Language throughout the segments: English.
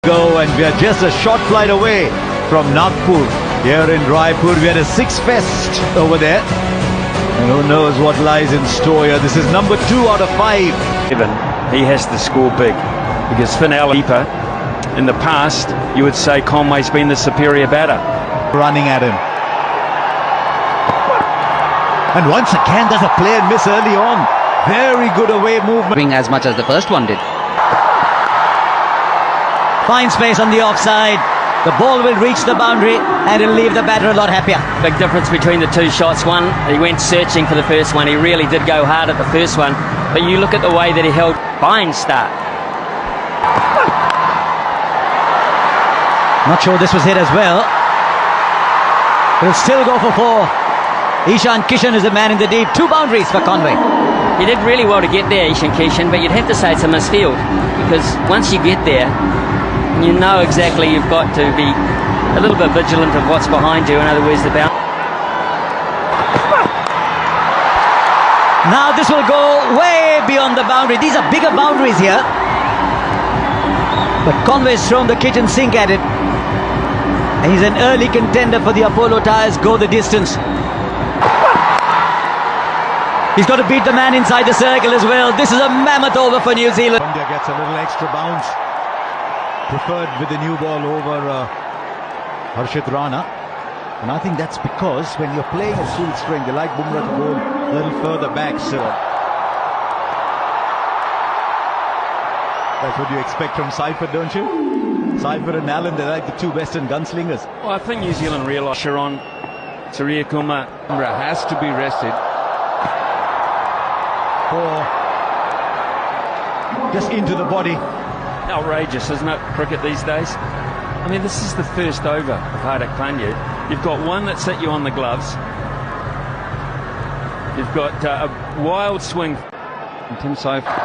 Go, and we are just a short flight away from Nagpur. Here in Raipur, we had a six fest over there. And who knows what lies in store here. This is number 2 out of 5. He has to score big because Finn Keeper, in the past, you would say Conway's been the superior batter. Running at him. And once again, there's a play and miss early on. Very good away movement. As much as the first one did. Fine space on the offside. The ball will reach the boundary and it'll leave the batter a lot happier. Big difference between the two shots. One, he went searching for the first one. He really did go hard at the first one. But you look at the way that he held. Fine start. Not sure this was hit as well. He'll still go for 4. Ishan Kishan is the man in the deep. 2 boundaries for Conway. He did really well to get there, Ishan Kishan, but you'd have to say it's a misfield. Because once you get there, you know exactly you've got to be a little bit vigilant of what's behind you. In other words, the bounce. Now this will go way beyond the boundary. These are bigger boundaries here. But Conway's thrown the kitchen sink at it. And he's an early contender for the Apollo Tyres go the distance. He's got to beat the man inside the circle as well. This is a mammoth over for New Zealand. India gets a little extra bounce. Preferred with the new ball over Harshit Rana. And I think that's because when you're playing at full strength, they like Bumrah to go a little further back. So that's what you expect from Seifert, don't you? Seifert and Allen, they're like the 2 western gunslingers. Well, I think New Zealand realised Sharon Surya Kumar has to be rested. Or just into the body. Outrageous, isn't it, cricket these days? I mean, this is the first over of Hardik Pandya. You've got one that's hit you on the gloves. You've got a wild swing from Tim Seifert.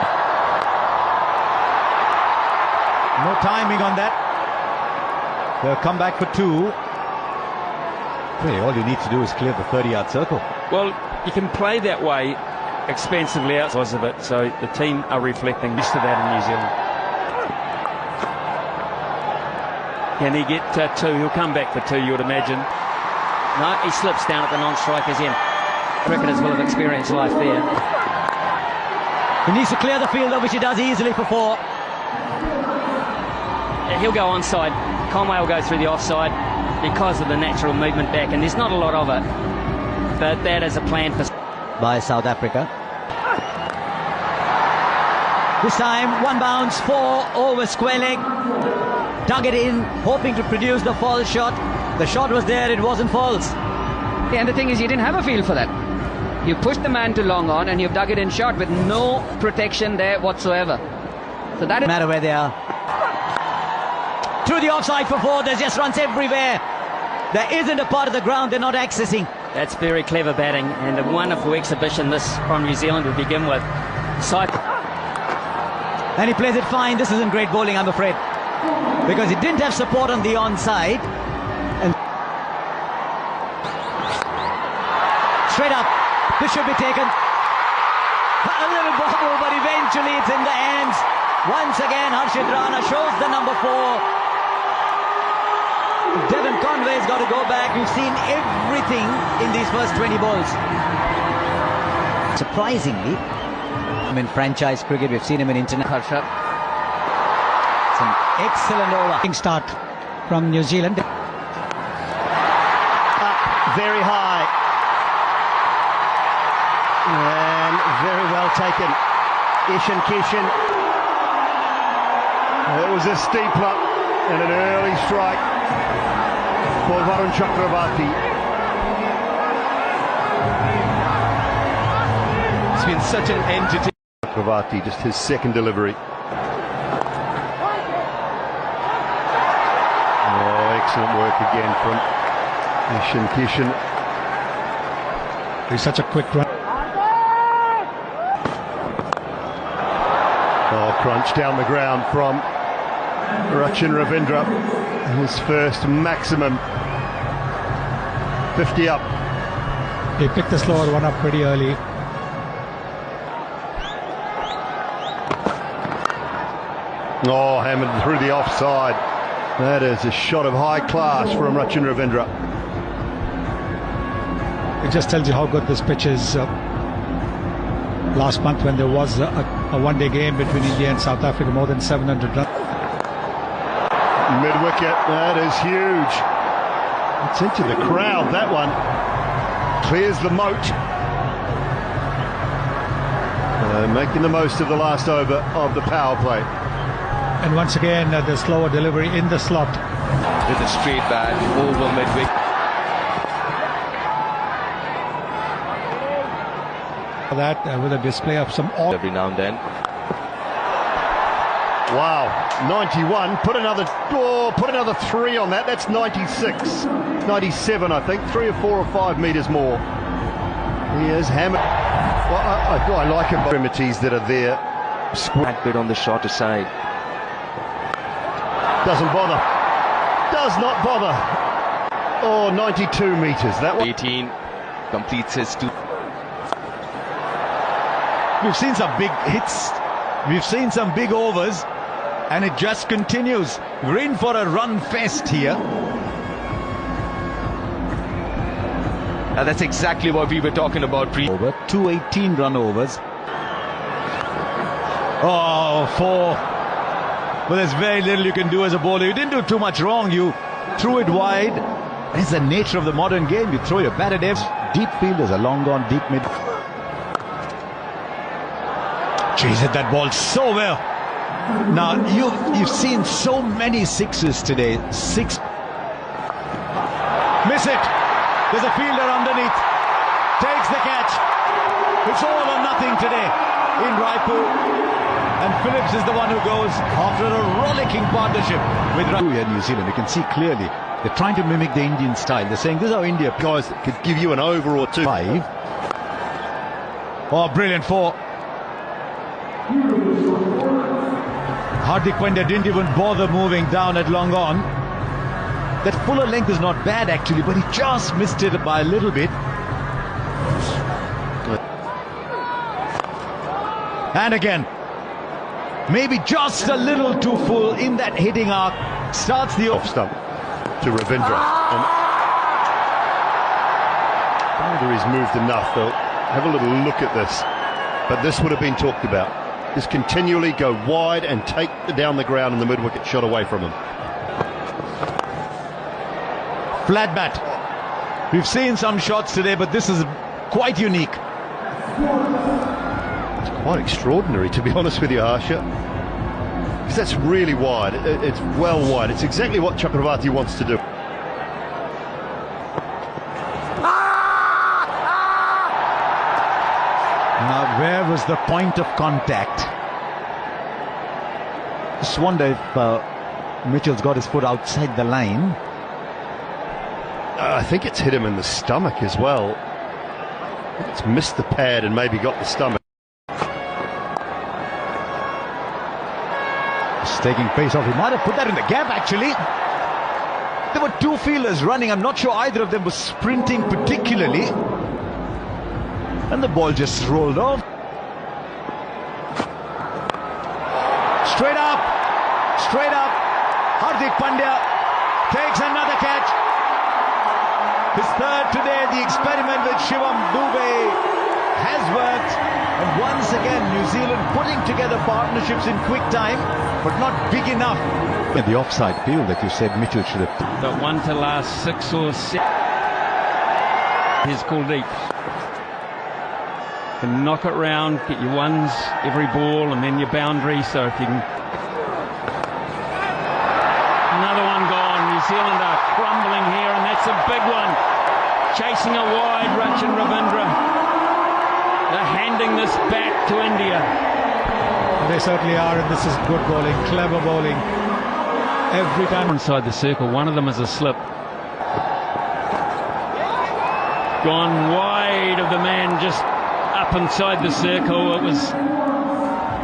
No timing on that. They'll come back for 2. Really, all you need to do is clear the 30-yard circle. Well, you can play that way expensively outside of it, so the team are reflecting used to that in New Zealand. Can he get 2? He'll come back for 2, you would imagine. No, he slips down at the non-striker's end. Cricketers will have experienced life there. He needs to clear the field, which he does easily for 4. He'll go onside. Conway will go through the offside because of the natural movement back, and there's not a lot of it. But that is a plan for by South Africa. This time, 1 bounce, 4 over square leg. Dug it in, hoping to produce the false shot. The shot was there, it wasn't false. And the thing is, you didn't have a feel for that. You pushed the man to long on and you've dug it in short with no protection there whatsoever. So that No matter where they are. Through the offside for 4, there's just runs everywhere. There isn't a part of the ground they're not accessing. That's very clever batting and a wonderful exhibition this from New Zealand to begin with. And he plays it fine. This isn't great bowling, I'm afraid, because he didn't have support on the onside. And straight up, this should be taken. A little bobble, but eventually it's in the hands. Once again, Harshit Rana shows the number 4. Devon Conway's got to go back. We've seen everything in these first 20 balls. Surprisingly, in franchise cricket, we've seen him in international. It's an excellent over. Start from New Zealand. Very high. And very well taken. Ishan Kishan. It was a steeper and an early strike for Varun Chakravarti. It's been such an entity. Chakravarti, just his second delivery. Oh, excellent work again from Ishan Kishan. He's such a quick run. Oh, crunch down the ground from Rachin Ravindra. His first maximum 50 up. He picked the slower one up pretty early. Oh, hammered through the offside. That is a shot of high class from Rachin Ravindra. It just tells you how good this pitch is. Last month when there was a one-day game between India and South Africa, more than 700 runs. Mid-wicket, that is huge. It's into the crowd, that one. Clears the moat. Making the most of the last over of the power play. And once again, the slower delivery in the slot. With a straight bat over mid-wicket. That with a display of some Every now and then. Wow, 91. Put another 3 on that. That's 96, 97, I think. 3 or 4 or 5 metres more. He is hammered. Well, I like him. Extremities that are there. Squat bit on the shorter side. Doesn't bother. Does not bother. Oh, 92 metres. That one. 18 completes his 2. We've seen some big hits. We've seen some big overs. And it just continues. We're in for a run fest here. That's exactly what we were talking about. Over 218 run overs. Oh, 4. But there's very little you can do as a bowler. You didn't do too much wrong. You threw it wide. It's the nature of the modern game. You throw your bat at deep fielders, a long gone deep mid. Jeez, hit that ball so well. Now, you've seen so many sixes today. 6. Miss it. There's a fielder underneath. Takes the catch. It's all or nothing today in Raipur. And Phillips is the one who goes after a rollicking partnership with New Zealand. You can see clearly they're trying to mimic the Indian style. They're saying this is how India Guys that could give you an over or 2. 5. Oh, brilliant 4. Hardik Pandya didn't even bother moving down at long on. That fuller length is not bad actually, but he just missed it by a little bit. And again, maybe just a little too full in that hitting arc. Starts the Off stump to Ravindra. And whether he's moved enough, they'll have a little look at this. But this would have been talked about. Just continually go wide and take down the ground and the mid-wicket shot away from him. Flat bat. We've seen some shots today, but this is quite unique. It's quite extraordinary, to be honest with you, Harsha. Because that's really wide. It's well wide. It's exactly what Chakravarti wants to do. Now, where was the point of contact? Just wonder if Mitchell's got his foot outside the line. I think it's hit him in the stomach as well. It's missed the pad and maybe got the stomach. Just taking pace off. He might have put that in the gap, actually. There were 2 fielders running. I'm not sure either of them was sprinting particularly. And the ball just rolled off. Straight up. Straight up. Hardik Pandya takes another catch. His 3rd today. The experiment with Shivam Dube has worked. And once again, New Zealand putting together partnerships in quick time, but not big enough. In the offside field that you said Mitchell should have. But one to last 6 or 7. Here's Kuldeep. Can knock it round, get your ones every ball, and then your boundary. So if you can. Another one gone. New Zealand are crumbling here, and that's a big one. Chasing a wide, Rachin Ravindra. They're handing this back to India. They certainly are, and this is good bowling, clever bowling. Every time. Inside the circle, one of them is a slip. Gone wide of the man just up inside the circle. It was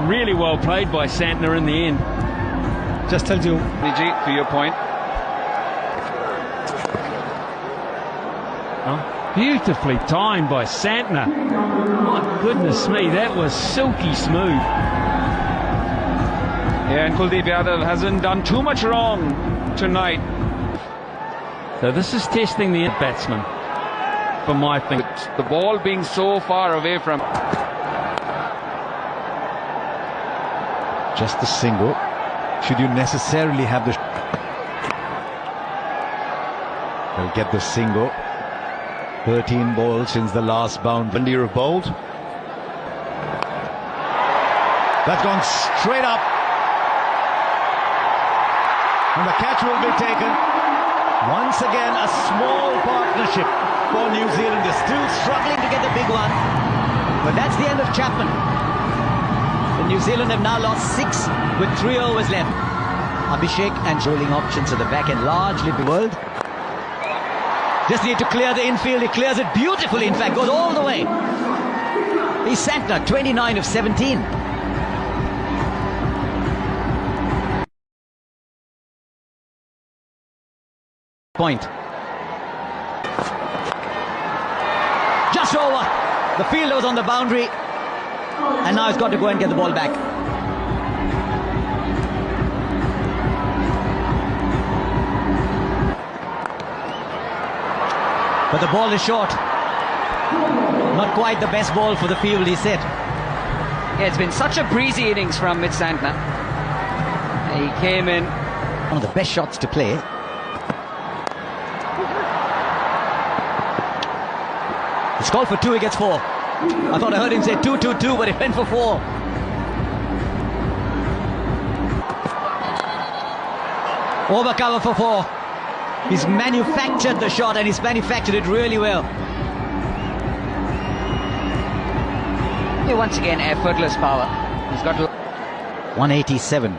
really well played by Santner in the end. Just tells you. Vijay, to your point. Oh, beautifully timed by Santner. My goodness me, that was silky smooth. Yeah, and Kuldeep Yadav hasn't done too much wrong tonight. So this is testing the batsman, for my thinking. The ball being so far away from... Just the single. Should you necessarily have the... They'll get the single. 13 balls since the last boundary. India have bowled. That's gone straight up. And the catch will be taken. Once again, a small partnership for New Zealand. They're still struggling to get the big one. But that's the end of Chapman. The New Zealand have now lost 6 with 3 overs left. Abhishek and bowling options at the back end largely the world. Just need to clear the infield. He clears it beautifully, in fact, goes all the way. He's Santner, 29 of 17. Point. Just over. The fielder was on the boundary. And now he's got to go and get the ball back. But the ball is short. Not quite the best ball for the field, he said. Yeah, it's been such a breezy innings from Mitch Santner. He came in. One of the best shots to play. He's called for 2, he gets 4. I thought I heard him say 2-2-2, but he went for 4. Over cover for 4. He's manufactured the shot, and he's manufactured it really well. Yeah, once again, effortless power. He's got 187.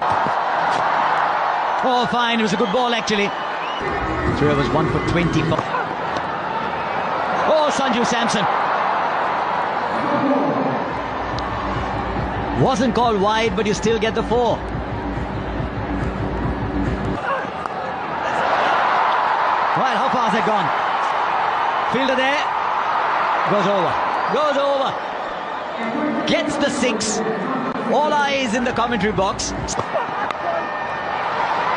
Oh, fine. It was a good ball, actually. 3 overs, 1 for 25. Oh, Sanju Samson. Wasn't called wide, but you still get the 4. Right, how far has it gone? Fielder there. Goes over. Gets the 6. All eyes in the commentary box.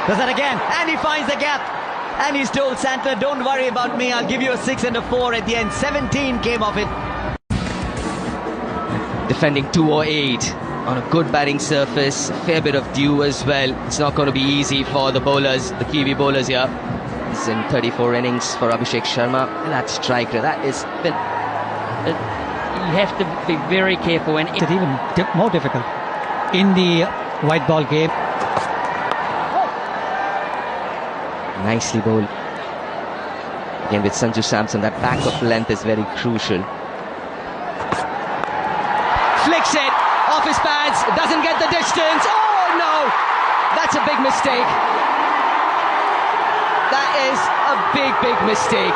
Does that again. And he finds the gap. And he's told Santner, don't worry about me. I'll give you a 6 and a 4 at the end. 17 came off it. Defending 208 on a good batting surface. A fair bit of dew as well. It's not going to be easy for the bowlers, the Kiwi bowlers here. It's in 34 innings for Abhishek Sharma. And that strike rate, that is... you have to be very careful. And It's even more difficult in the white ball game. Nicely bowled. Again with Sanju Samson, that back of length is very crucial. flicks it off his pads, doesn't get the distance. Oh no, that's a big mistake. That is a big mistake.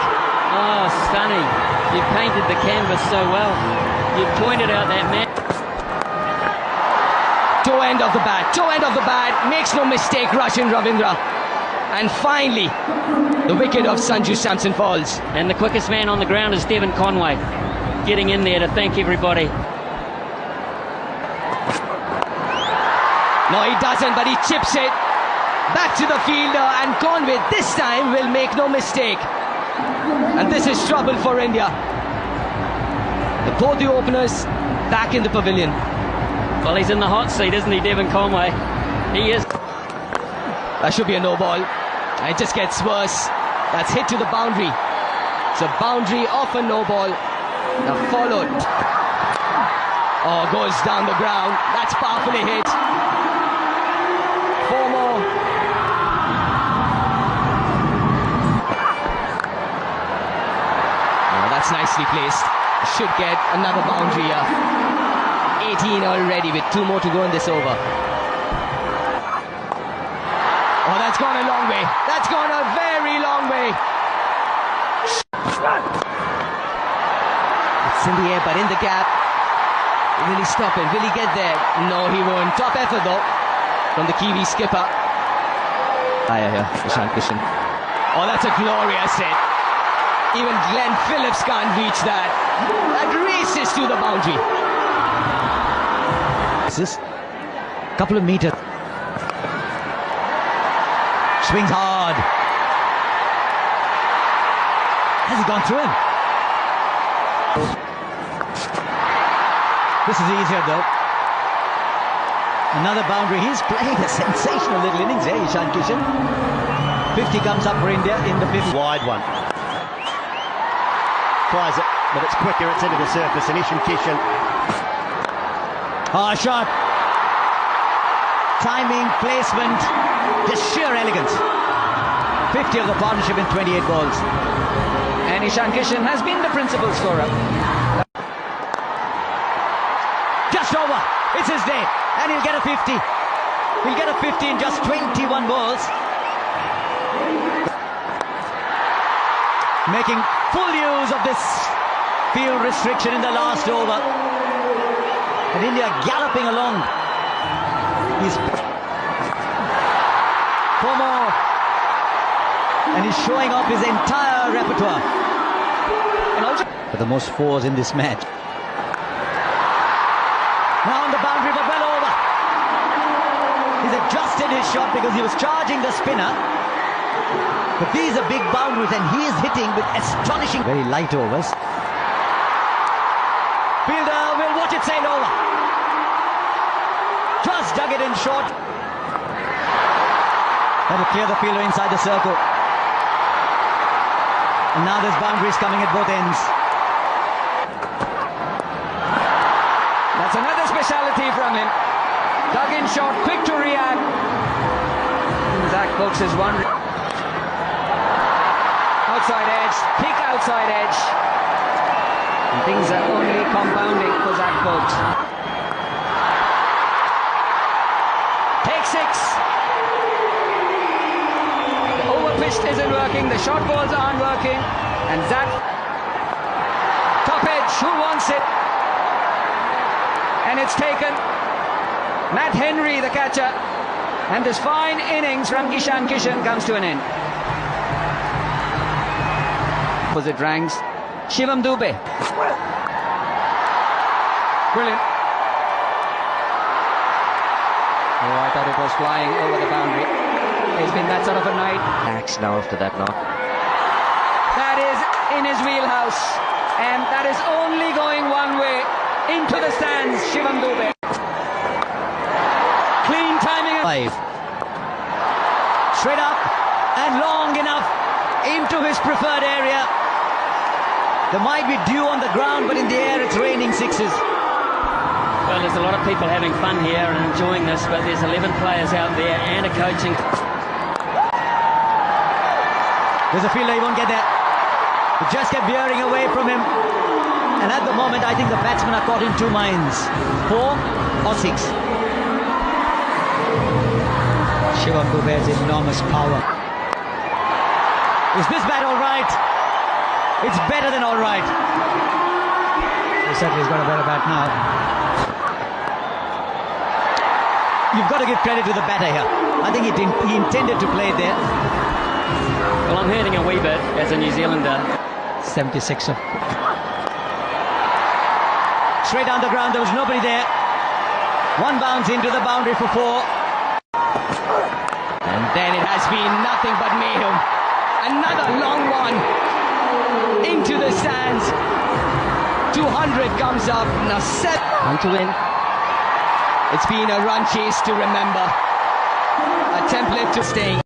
Oh, Sonny, you painted the canvas so well. You pointed out that man. Toe end of the bat, makes no mistake, Rachin Ravindra. And finally, the wicket of Sanju Samson falls. And the quickest man on the ground is Devon Conway, getting in there to thank everybody. No, he doesn't, but he chips it back to the fielder, and Conway this time will make no mistake. And this is trouble for India. Both the openers back in the pavilion. Well, he's in the hot seat, isn't he, Devon Conway? He is. That should be a no ball. And it just gets worse. That's hit to the boundary. It's a boundary off a no ball. Now followed. Oh, goes down the ground. That's powerfully hit. 4 more. Oh, that's nicely placed. Should get another boundary here. 18 already with 2 more to go in this over. Oh, that's gone a long way. That's gone a very long way. It's in the air, but in the gap. Will he stop it? Will he get there? No, he won't. Top effort, though, from the Kiwi skipper. Yeah, Ishan Kishan. Oh, that's a glorious hit. Even Glenn Phillips can't reach that. That races to the boundary. This is a couple of meters. swings hard. Has he gone through him? This is easier though. Another boundary. He's playing a sensational little innings here, Ishan Kishan. 50 comes up for India in the fifth. Wide one. Tries it, but it's quicker, it's into the surface, and Ishan Kishan. Shot. Timing, placement, just sheer elegance. 50 of the partnership in 28 balls. And Ishan Kishan has been the principal scorer. Just over. It's his day. And he'll get a 50. He'll get a 50 in just 21 balls. Making full use of this field restriction in the last over. And India galloping along. He's 4 more. And he's showing off his entire repertoire. And also for the most fours in this match. Now on the boundary, but well over. He's adjusted his shot because he was charging the spinner. But these are big boundaries and he is hitting with astonishing, very light overs. Fielder will watch it sail over. Just dug it in short. That'll clear the fielder inside the circle. And now there's boundaries coming at both ends. That's another speciality from him. Dug in short, quick to react. Zach Folks is one. Outside edge, peak outside edge. And things are only compounding for Zach Folks. Take 6. The overpitched isn't working, the short balls aren't working. And Zach, top edge, who wants it? And it's taken. Matt Henry, the catcher. And this fine innings from Ishan Kishan comes to an end. Was it ranks? Shivam Dube. Brilliant. Oh, I thought it was flying over the boundary. It's been that sort of a night. Max now after that knock. That is in his wheelhouse. And that is only going one way. Into the stands, Shivam Dube. Clean timing. 5. Straight up and long enough into his preferred area. There might be dew on the ground, but in the air it's raining 6s. Well, there's a lot of people having fun here and enjoying this, but there's 11 players out there and a coaching. There's a fielder, he won't get there. He just kept veering away from him. And at the moment, I think the batsmen are caught in 2 minds. 4 or 6. Shivam Dube has enormous power. Is this bat all right? It's better than all right. He certainly has got a better bat now. You've got to give credit to the batter here. I think he intended to play there. Well, I'm hurting a wee bit as a New Zealander. 76er. Straight down the ground, there was nobody there. 1 bounce into the boundary for 4. And then it has been nothing but mayhem. Another long one into the stands. 200 comes up. Now 7 on to win. It's been a run chase to remember. A template to staying.